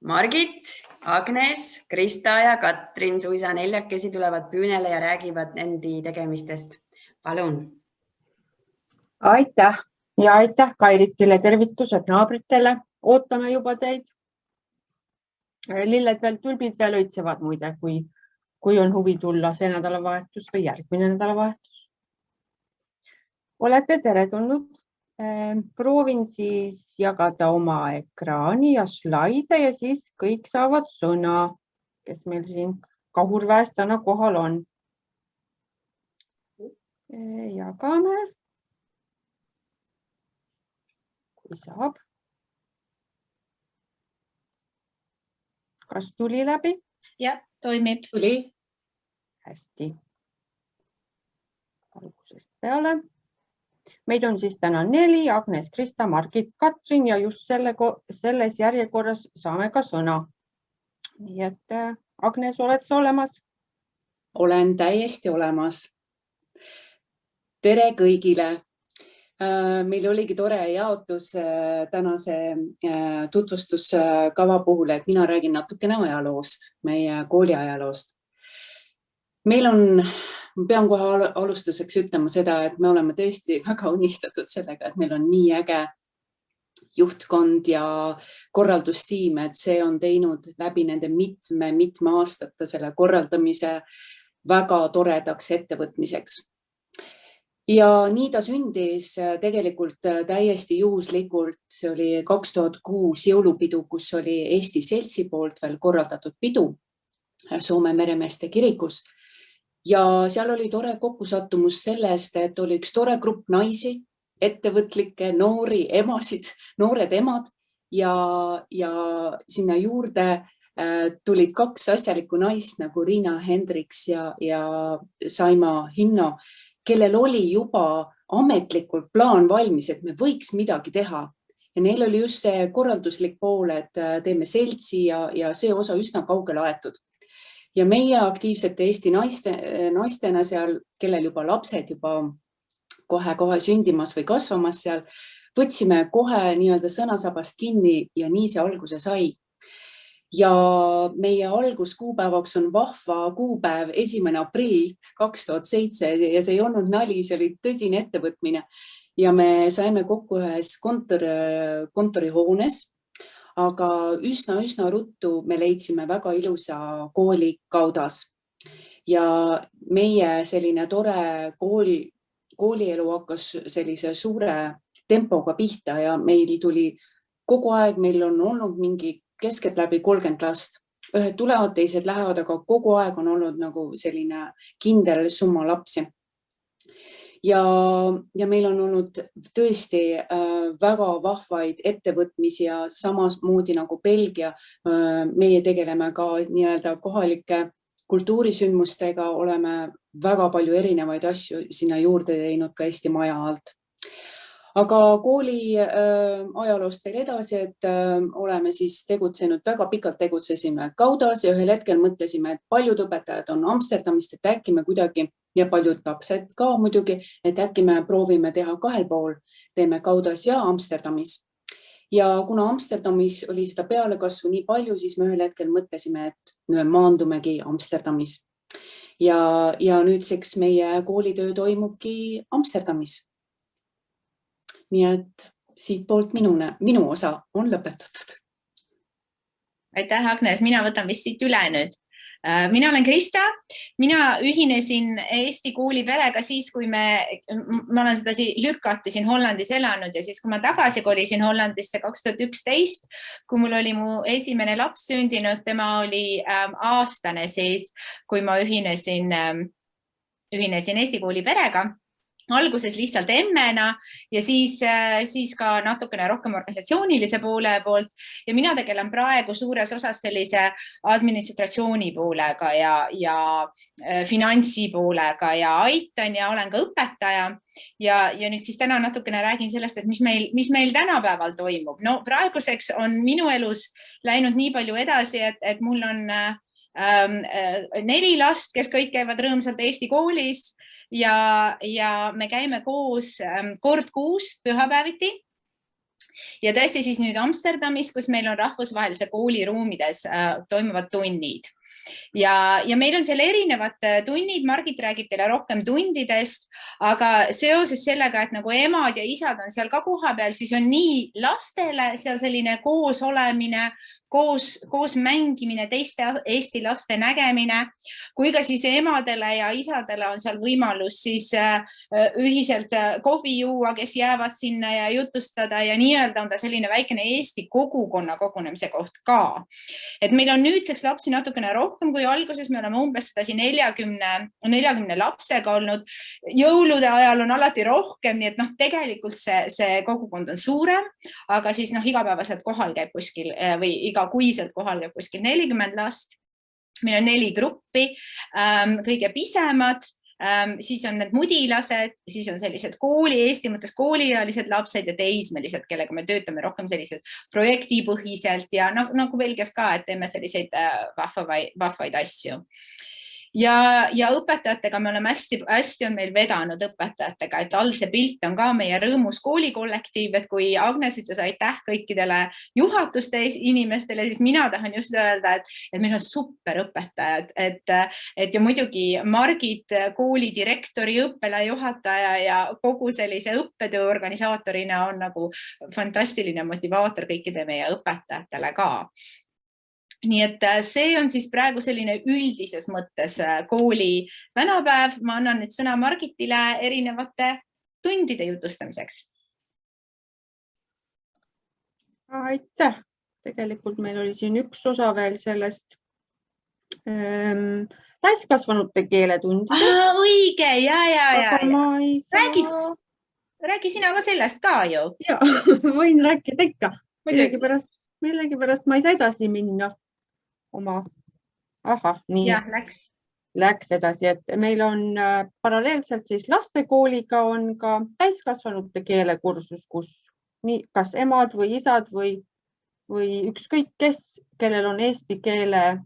Margit, Agnes, Krista ja Katrin suisa neljakesi tulevad püünele ja räägivad endi tegemistest. Palun. Aitäh ja aitäh Kairitile, tervitused naabritele. Ootame juba teid. Lilled veel, tulbid veel õitsevad muide, kui on huvi tulla see nädalavahetus või järgmine nädalavahetus. Olete teretulnud. Proovin siis jagada oma ekraani ja slaide ja siis kõik saavad sõna, kes meil siin Kahurväes täna kohal on. Jagame. Kui saab. Kas tuli läbi? Ja, toimib. Tuli. Hästi. Algusest peale. Meid on siis täna 4, Agnes, Krista, Margit, Katrin ja just selles järjekorras saame ka sõna. Nii et Agnes, oled sa olemas? Olen täiesti olemas. Tere kõigile. Meil oligi tore jaotus tänase tutvustuskava puhul, et mina räägin natukene ajaloost, meie kooli ajaloost. Meil on, pean kohe alustuseks ütlema seda, et me oleme tõesti väga unistatud sellega, et meil on nii äge juhtkond ja korraldustiim, et see on teinud läbi nende mitme aastate selle korraldamise väga toredaks ettevõtmiseks. Ja nii ta sündis tegelikult täiesti juhuslikult. See oli 2006 jõulupidu, kus oli Eesti Seltsi poolt veel korraldatud pidu Soome meremeeste kirikus. Ja seal oli tore kokkusattumus sellest, et oli üks tore grupp naisi, ettevõtlikke, noori emasid, noored emad ja sinna juurde tulid 2 asjalikku naist nagu Riina Hendriks ja Saima Hinno, kellel oli juba ametlikult plaan valmis, et me võiks midagi teha. Ja neil oli just see korralduslik pool, et teeme seltsi ja see osa üsna kaugele aetud. Ja meie aktiivsete Eesti naistena seal, kellel juba lapsed juba kohe sündimas või kasvamas seal, võtsime kohe nii-öelda sõnasabast kinni ja nii see alguse sai. Ja meie alguskuupäevaks on vahva kuupäev 1. aprill 2007 ja see ei olnud nali, see oli tõsine ettevõtmine. Ja me saime kokku ühes kontorihoones, aga üsna ruttu me leidsime väga ilusa kooli Kaudas. Ja meie selline tore koolielu hakkas sellise suure tempoga pihta ja meil tuli kogu aeg, meil on olnud mingi keskeltläbi 30 last. Ühed tulevad, teised lähevad, aga kogu aeg on olnud nagu selline kindel summa lapsi. Ja meil on olnud tõesti väga vahvaid ettevõtmisi ja samas moodi nagu Belgia. Meie tegeleme ka nii-öelda kohalike kultuurisündmustega, oleme väga palju erinevaid asju sinna juurde teinud ka Eesti maja alt. Aga kooli ajaloost veel edasi, et oleme siis tegutsenud, väga pikalt tegutsesime Kaudas ja ühel hetkel mõtlesime, et paljud õpetajad on Amsterdamist, et äkki me kuidagi ja paljud lapsed ka muidugi, et äkki me proovime teha 2 pool, teeme Kaudas ja Amsterdamis. Ja kuna Amsterdamis oli seda pealekasvu nii palju, siis me ühel hetkel mõtlesime, et me maandumegi Amsterdamis. Ja nüüdseks meie koolitöö toimubki Amsterdamis. Nii et siit poolt minu osa on lõpetatud. Aitäh, Agnes. Mina võtan vist siit üle nüüd. Mina olen Krista. Mina ühinesin Eesti kooli perega siis, kui ma olen seda lükati siin Hollandis elanud ja siis, kui ma tagasi kolisin Hollandisse 2011, kui mul oli mu esimene laps sündinud, tema oli aastane siis, kui ma ühinesin Eesti kooli perega. Alguses lihtsalt emmena ja siis ka natukene rohkem organisatsioonilise poole poolt ja mina tegelen praegu suures osas sellise administratsiooni poolega ja finantsi poolega ja aitan ja olen ka õpetaja ja nüüd siis täna natukene räägin sellest, et mis meil tänapäeval toimub. No praeguseks on minu elus läinud nii palju edasi, et mul on 4 last, kes kõik käivad rõõmsalt Eesti koolis. Ja me käime koos kord kuus pühapäeviti Ja tõesti siis nüüd Amsterdamis, kus meil on rahvusvahelise kooli ruumides toimuvad tunnid. Ja meil on seal erinevad tunnid, Margit räägib teile rohkem tundidest, aga seoses sellega, et nagu emad ja isad on seal ka koha peal, siis on nii lastele seal selline koos olemine, koos mängimine, teiste Eesti laste nägemine, kui ka siis emadele ja isadele on seal võimalus siis ühiselt kohvi juua, kes jäävad sinna ja jutustada ja nii-öelda on ta selline väikene Eesti kogukonna kogunemise koht ka. Et meil on nüüdseks lapsi natukene rohkem kui alguses, me oleme umbes seda siin 40 lapsega olnud. Jõulude ajal on alati rohkem, nii et tegelikult see kogukond on suurem, aga siis igapäevaselt kohal käib kuskil või igakuiselt kohal käib kuskil 40 last. Meil on 4 gruppi, kõige pisemad, siis on need mudilased, siis on sellised Eesti mõttes kooliealised lapsed ja teismelised, kellega me töötame rohkem sellised projektipõhiselt ja nagu Belgias ka, et teeme selliseid vahvaid asju. Ja õpetajatega me oleme hästi on meil vedanud õpetajatega, et all see pilt on ka meie rõõmus koolikollektiiv, et kui Agnes ütles aitäh kõikidele juhatuste inimestele, siis mina tahan just öelda, et meil on super õpetajad, et ja muidugi Margit kooli direktori, õppelaia juhataja ja kogu sellise õppetöö organisaatorina on nagu fantastiline motivaator kõikide meie õpetajatele ka. Nii et see on siis praegu selline üldises mõttes kooli tänapäev. Ma annan nüüd sõna Margitile erinevate tundide jutustamiseks. Aitäh! Tegelikult meil oli siin üks osa veel sellest täiskasvanute keeletundidest. Õige, ja. Räägi sina ka sellest ka ju. Ja, võin rääkida ikka. Millegipärast ma ei saa edasi minna. Nii. Ja, läks edasi, et meil on paralleelselt siis lastekooliga on ka täiskasvanute keelekursus, kus kas emad või isad või ükskõik kes, kellel on eesti keele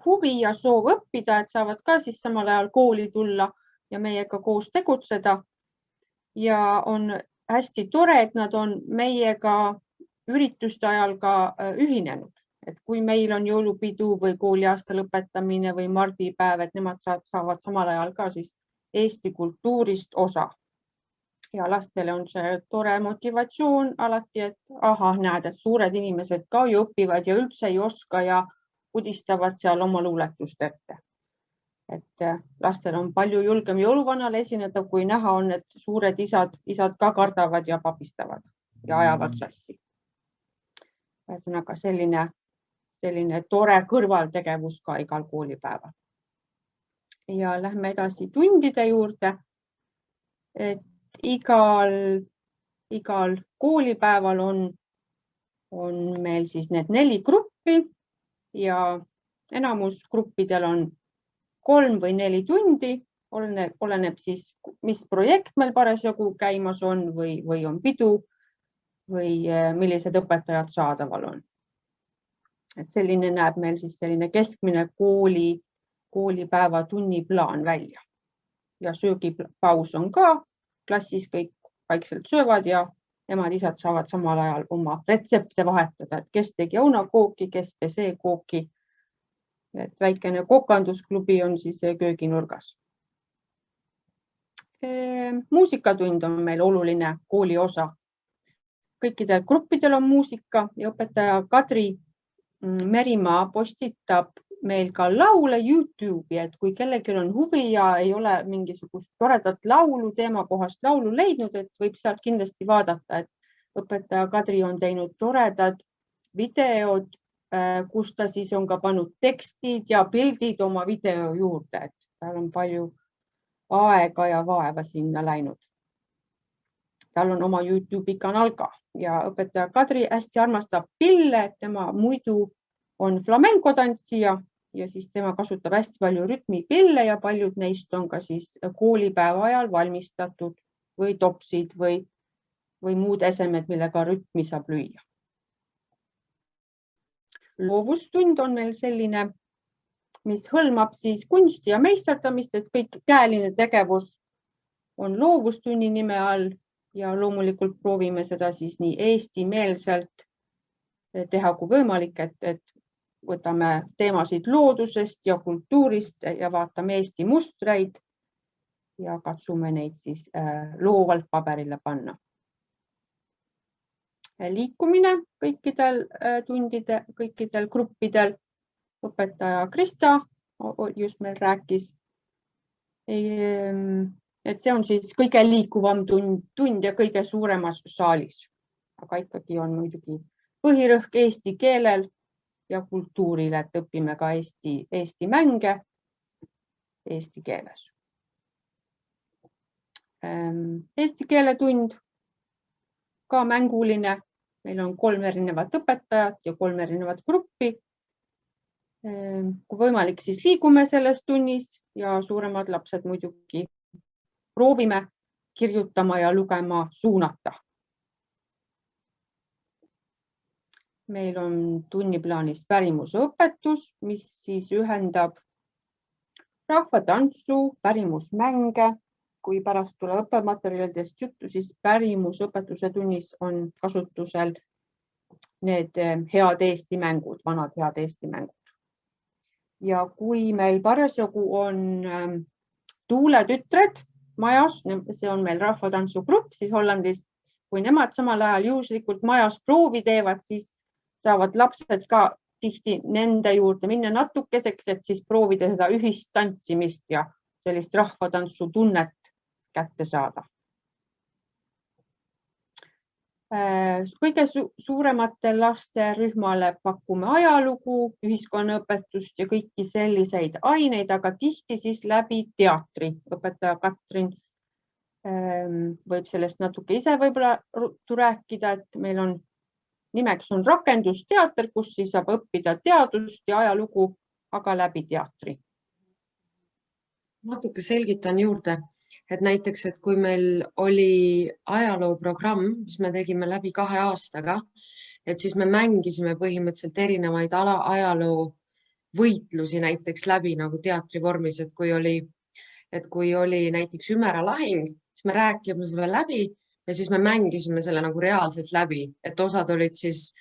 huvi ja soov õppida, et saavad ka siis samal ajal kooli tulla ja meiega koos tegutseda. Ja on hästi tore, et nad on meiega ürituste ajal ka ühinenud. Et kui meil on jõulupidu või kooliaasta lõpetamine või mardipäev, et nemad saavad samal ajal ka siis Eesti kultuurist osa. Ja lastele on see tore motivatsioon alati, et näed, et suured inimesed ka ju õpivad ja üldse ei oska ja pudistavad seal oma luuletust ette. Et lastel on palju julgem jõuluvanale esineda, kui näha on, et suured isad ka kardavad ja papistavad ja ajavad sassi. Ühesõnaga selline tore kõrvaltegevus ka igal koolipäeval. Ja lähme edasi tundide juurde. Et igal koolipäeval on meil siis need 4 gruppi ja enamus gruppidel on 3 või 4 tundi. Oleneb siis, mis projekt meil parasjagu käimas on või on pidu või millised õpetajad saadaval on. Et selline näeb meil siis selline keskmine koolipäeva tunniplaan välja. Ja söögipaus on ka, klassis kõik vaikselt söövad ja emad-isad saavad samal ajal oma retsepte vahetada, et kes tegi õunakooki, kes peseekooki. Et väikene kokandusklubi on siis kööginurgas. Muusikatund on meil oluline kooli osa. Kõikidel gruppidel on muusika ja õpetaja Kadri Merimaa postitab meil ka laule YouTube'i, et kui kellelgi on huvi ja ei ole mingisugust toredat laulu, teemakohast laulu leidnud, et võib sealt kindlasti vaadata, et õpetaja Kadri on teinud toredad videod, kus ta siis on ka pannud tekstid ja pildid oma video juurde, et tal on palju aega ja vaeva sinna läinud. Tal on oma YouTube'i kanal ka ja õpetaja Kadri hästi armastab pille, et tema muidu on flamenco tantsija ja siis tema kasutab hästi palju rütmipille ja paljud neist on ka siis koolipäeva ajal valmistatud või topsid või muud esemed, millega rütmi saab lüüa. Loovustund on meil selline, mis hõlmab siis kunsti ja meisterdamist, et kõik käeline tegevus on loovustunni nime all ja loomulikult proovime seda siis nii eestimeelselt teha kui võimalik, et võtame teemasid loodusest ja kultuurist ja vaatame Eesti mustreid ja katsume neid siis loovalt paberile panna. Liikumine kõikidel tundide, kõikidel gruppidel. Õpetaja Krista just meil rääkis, et see on siis kõige liikuvam tund ja kõige suuremas saalis, aga ikkagi on muidugi põhirõhk eesti keelel ja kultuurile, et õpime ka eesti mänge eesti keeles. Eesti keeletund ka mänguline. Meil on 3 erinevat õpetajat ja 3 erinevat gruppi. Kui võimalik, siis liigume selles tunnis ja suuremad lapsed muidugi proovime kirjutama ja lugema suunata. Meil on tunniplaanis pärimusõpetus, mis siis ühendab rahvatantsu, pärimusmänge. Kui pärast tuleb õppematerjalidest juttu, siis pärimusõpetuse tunnis on kasutusel need head Eesti mängud, vanad head Eesti mängud. Ja kui meil parasjagu on tuuletütred majas, see on meil rahvatantsugrupp siis Hollandis, kui nemad samal ajal juhuslikult majas proovi teevad, siis saavad lapsed ka tihti nende juurde minna natukeseks, et siis proovida seda ühist tantsimist ja sellist rahvatantsu tunnet kätte saada. Kõige suuremate laste rühmale pakume ajalugu, ühiskonnaõpetust ja kõiki selliseid aineid, aga tihti siis läbi teatri. Õpetaja Katrin võib sellest natuke ise võib-olla rääkida, et meil on nimeks on rakendusteater, kus siis saab õppida teadust ja ajalugu, aga läbi teatri. Natuke selgitan juurde, et näiteks, et kui meil oli ajalooprogramm, mis me tegime läbi 2 aastaga, et siis me mängisime põhimõtteliselt erinevaid ajaloo võitlusi näiteks läbi nagu teatrivormis, et kui oli näiteks Ümera lahing, siis me rääkime selle läbi ja siis me mängisime selle nagu reaalselt läbi, et osad olid siis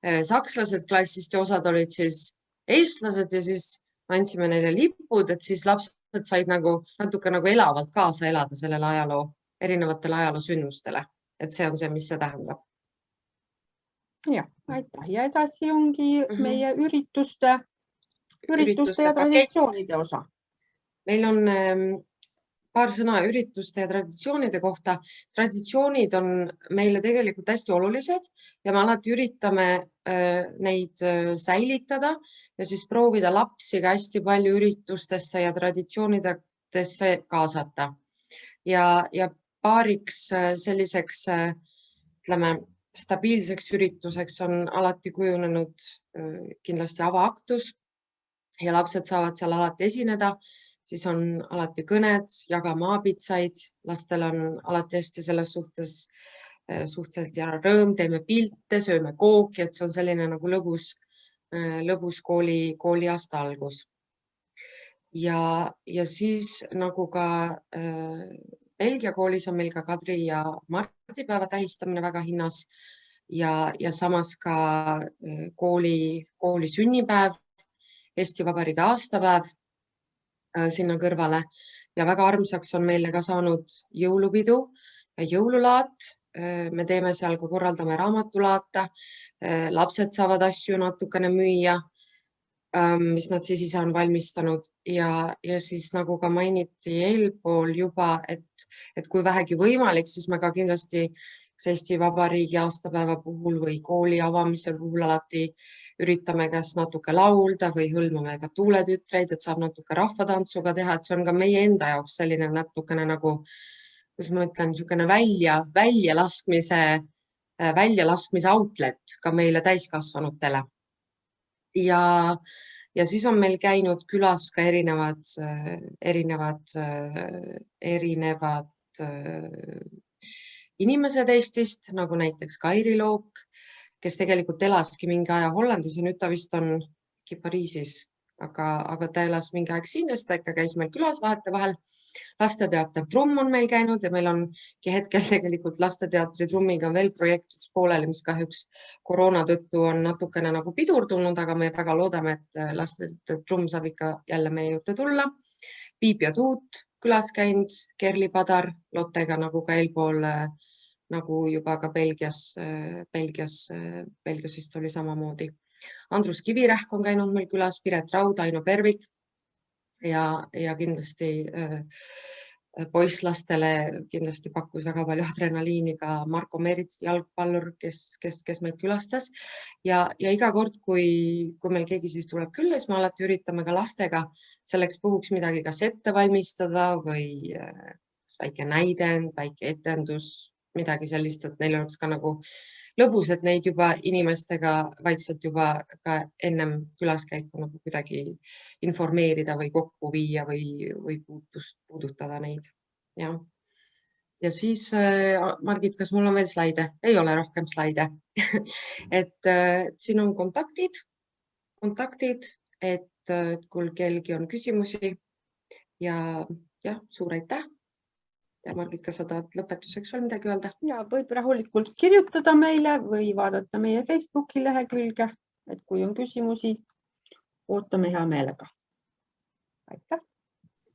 sakslased klassist ja osad olid siis eestlased ja siis andsime neile lipud, et siis lapsed said nagu natuke nagu elavalt kaasa elada sellele erinevatele ajaloosündmustele, et see on see, mis see tähendab. Ja, aitäh. Ja edasi ongi meie ürituste ja traditsioonide osa. Meil on paar sõna ürituste ja traditsioonide kohta. Traditsioonid on meile tegelikult hästi olulised ja me alati üritame neid säilitada ja siis proovida lapsi ka hästi palju üritustesse ja traditsioonidesse kaasata. Ja paariks selliseks, ütleme, stabiilseks ürituseks on alati kujunenud kindlasti avaaktus ja lapsed saavad seal alati esineda. Siis on alati kõned, jagame aabitsaid, lastel on alati hästi selles suhtes suhteliselt ja rõõm, teeme pilte, sööme kooki, et see on selline nagu lõbus kooliaasta algus. Ja siis nagu ka Belgia koolis on meil ka Kadri ja mardipäeva tähistamine väga hinnas ja samas ka kooli sünnipäev, Eesti Vabariigi aastapäev sinna kõrvale ja väga armsaks on meile ka saanud jõulupidu ja jõululaat. Me teeme seal ka korraldame raamatulaata. Lapsed saavad asju natukene müüa, mis nad siis ise on valmistanud ja siis nagu ka mainiti eelpool juba, et kui vähegi võimalik, siis me ka kindlasti Eesti Vabariigi aastapäeva puhul või kooli avamise puhul alati üritame kas natuke laulda või hõlmame ka tuuletütreid, et saab natuke rahvatantsuga teha, et see on ka meie enda jaoks selline natukene nagu, kuidas ma ütlen, niisugune väljalaskmise outlet ka meile täiskasvanutele. Ja siis on meil käinud külas ka erinevad inimesed Eestist, nagu näiteks Kairi Look, kes tegelikult elaski mingi aja Hollandis ja nüüd ta vist on Pariisis aga ta elas mingi aeg siin ja siis ta ikka käis meil külas vahetevahel. Lasteteater Trumm on meil käinud ja meil ongi hetkel tegelikult Lasteteatri Trummiga on veel projekt pooleli, mis kahjuks koroona tõttu on natukene nagu pidurdunud, aga me väga loodame, et Lasteteater Trumm saab ikka jälle meie juurde tulla. Piip ja Tuut külas käinud, Kerli Padar Lottega nagu ka eelpool nagu juba ka Belgias vist oli samamoodi. Andrus Kivirähk on käinud meil külas, Piret Raud, Aino Pervik ja kindlasti poisslastele kindlasti pakkus väga palju adrenaliini ka Marko Merits, jalgpallur, kes meid külastas ja iga kord, kui meil keegi siis tuleb külla, siis me alati üritame ka lastega selleks puhuks midagi kas ette valmistada või väike näidend, väike etendus, midagi sellist, et neil oleks ka nagu lõbus, et neid juba inimestega vaikselt juba ka ennem külaskäiku nagu kuidagi informeerida või kokku viia või puudutada neid. Ja siis, Margit, kas mul on veel slaide? Ei ole rohkem slaide. et siin on kontaktid, et kui kellelgi on küsimusi ja suur aitäh. Ja Margit, kas sa tahad lõpetuseks veel midagi öelda? Ja võib rahulikult kirjutada meile või vaadata meie Facebooki lehekülge, et kui on küsimusi, ootame hea meelega. Aitäh!